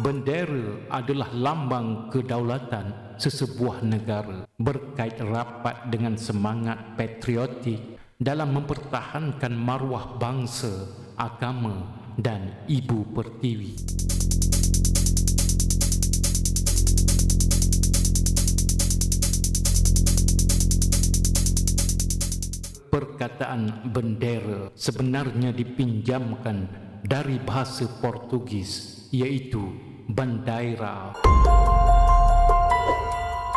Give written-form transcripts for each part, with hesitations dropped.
Bendera adalah lambang kedaulatan sesebuah negara, berkait rapat dengan semangat patriotik dalam mempertahankan maruah bangsa, agama dan ibu pertiwi. Perkataan bendera sebenarnya dipinjamkan dari bahasa Portugis, iaitu bandeira.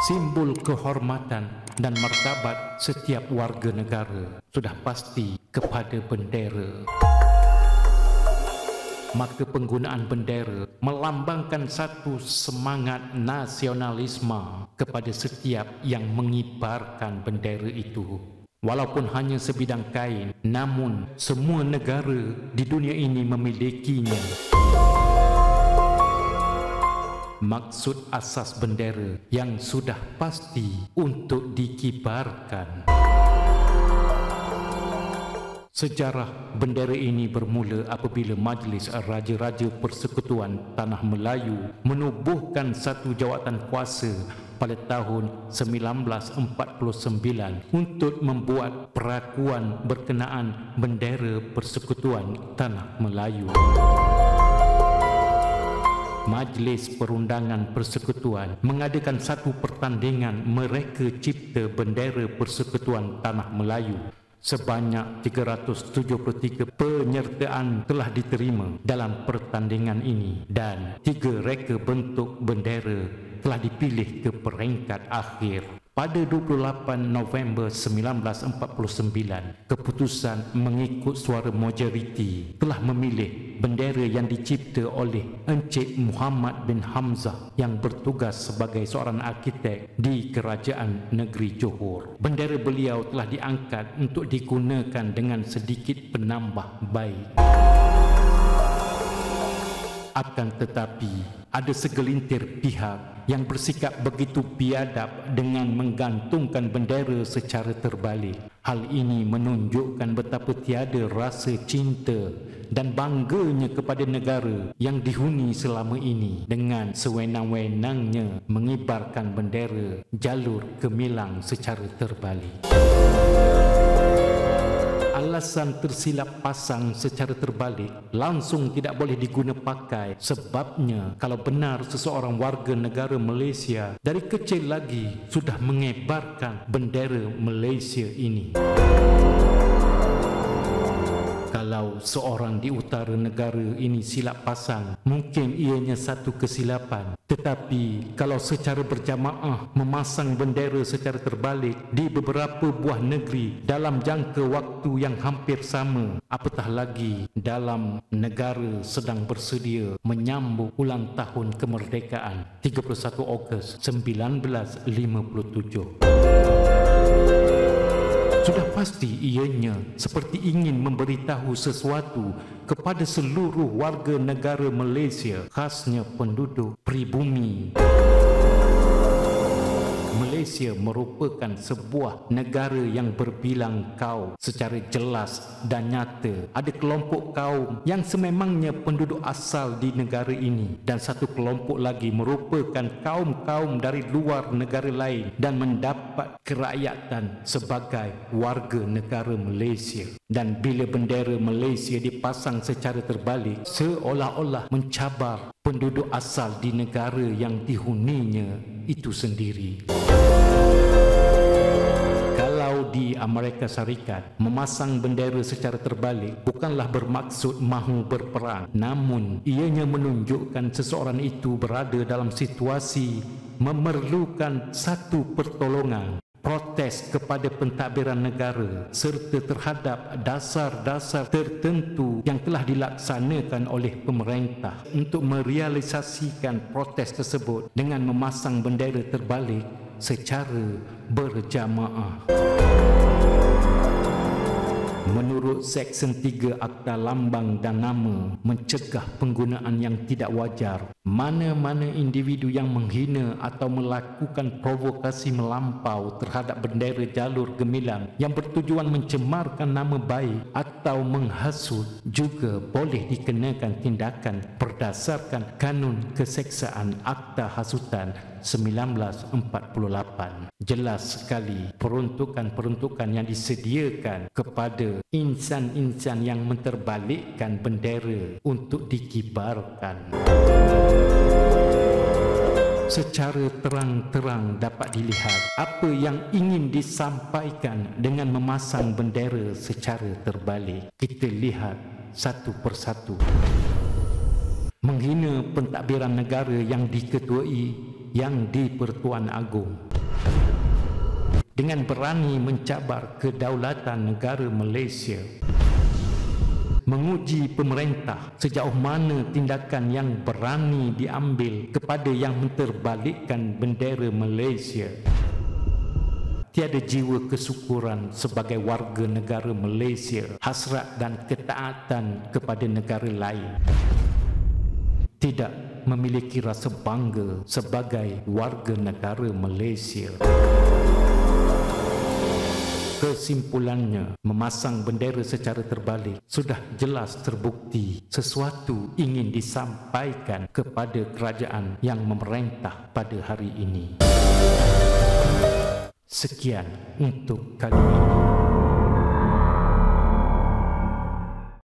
Simbol kehormatan dan martabat setiap warga negara sudah pasti kepada bendera. Maka penggunaan bendera melambangkan satu semangat nasionalisme kepada setiap yang mengibarkan bendera itu. Walaupun hanya sebidang kain, namun semua negara di dunia ini memilikinya. Maksud asas bendera yang sudah pasti untuk dikibarkan. Sejarah bendera ini bermula apabila Majlis Raja-Raja Persekutuan Tanah Melayu menubuhkan satu jawatan kuasa pada tahun 1949 untuk membuat perakuan berkenaan bendera Persekutuan Tanah Melayu. Majlis Perundangan Persekutuan mengadakan satu pertandingan mereka cipta bendera Persekutuan Tanah Melayu. Sebanyak 373 penyertaan telah diterima dalam pertandingan ini dan 3 reka bentuk bendera telah dipilih ke peringkat akhir. Pada 28 November 1949, keputusan mengikut suara majoriti telah memilih bendera yang dicipta oleh Encik Muhammad bin Hamzah yang bertugas sebagai seorang arkitek di Kerajaan Negeri Johor. Bendera beliau telah diangkat untuk digunakan dengan sedikit penambah baik. Akan tetapi, ada segelintir pihak yang bersikap begitu biadab dengan menggantungkan bendera secara terbalik. Hal ini menunjukkan betapa tiada rasa cinta dan bangganya kepada negara yang dihuni selama ini dengan sewenang-wenangnya mengibarkan bendera jalur gemilang secara terbalik. Alasan tersilap pasang secara terbalik langsung tidak boleh diguna pakai. Sebabnya, kalau benar seseorang warga negara Malaysia dari kecil lagi sudah mengibarkan bendera Malaysia ini. Kalau seorang di utara negara ini silap pasang, mungkin ianya satu kesilapan. Tetapi kalau secara berjamaah memasang bendera secara terbalik di beberapa buah negeri dalam jangka waktu yang hampir sama, apatah lagi dalam negara sedang bersedia menyambut ulang tahun kemerdekaan 31 Ogos 1957. Sudah pasti ianya seperti ingin memberitahu sesuatu kepada seluruh warga negara Malaysia, khasnya penduduk pribumi. Malaysia merupakan sebuah negara yang berbilang kaum secara jelas dan nyata. Ada kelompok kaum yang sememangnya penduduk asal di negara ini dan satu kelompok lagi merupakan kaum-kaum dari luar negara lain dan mendapat kerakyatan sebagai warga negara Malaysia. Dan bila bendera Malaysia dipasang secara terbalik, seolah-olah mencabar penduduk asal di negara yang dihuninya itu sendiri. Kalau di Amerika Syarikat, memasang bendera secara terbalik bukanlah bermaksud mahu berperang, namun ianya menunjukkan seseorang itu berada dalam situasi memerlukan satu pertolongan, protes kepada pentadbiran negara serta terhadap dasar-dasar tertentu yang telah dilaksanakan oleh pemerintah. Untuk merealisasikan protes tersebut dengan memasang bendera terbalik secara berjamaah. Menurut Seksyen 3 Akta Lambang dan Nama mencegah penggunaan yang tidak wajar, mana-mana individu yang menghina atau melakukan provokasi melampau terhadap bendera jalur gemilang yang bertujuan mencemarkan nama baik atau menghasut juga boleh dikenakan tindakan berdasarkan Kanun Keseksaan Akta Hasutan 1948. Jelas sekali peruntukan-peruntukan yang disediakan kepada insan-insan yang menterbalikkan bendera untuk dikibarkan. Secara terang-terang dapat dilihat apa yang ingin disampaikan dengan memasang bendera secara terbalik. Kita lihat satu persatu. Menghina pentadbiran negara yang diketuai yang di-Pertuan Agong, dengan berani mencabar kedaulatan negara Malaysia, menguji pemerintah sejauh mana tindakan yang berani diambil kepada yang menterbalikkan bendera Malaysia. Tiada jiwa kesyukuran sebagai warga negara Malaysia, hasrat dan ketaatan kepada negara lain. Tidak memiliki rasa bangga sebagai warga negara Malaysia. Kesimpulannya, memasang bendera secara terbalik sudah jelas terbukti sesuatu ingin disampaikan kepada kerajaan yang memerintah pada hari ini. Sekian untuk kali ini.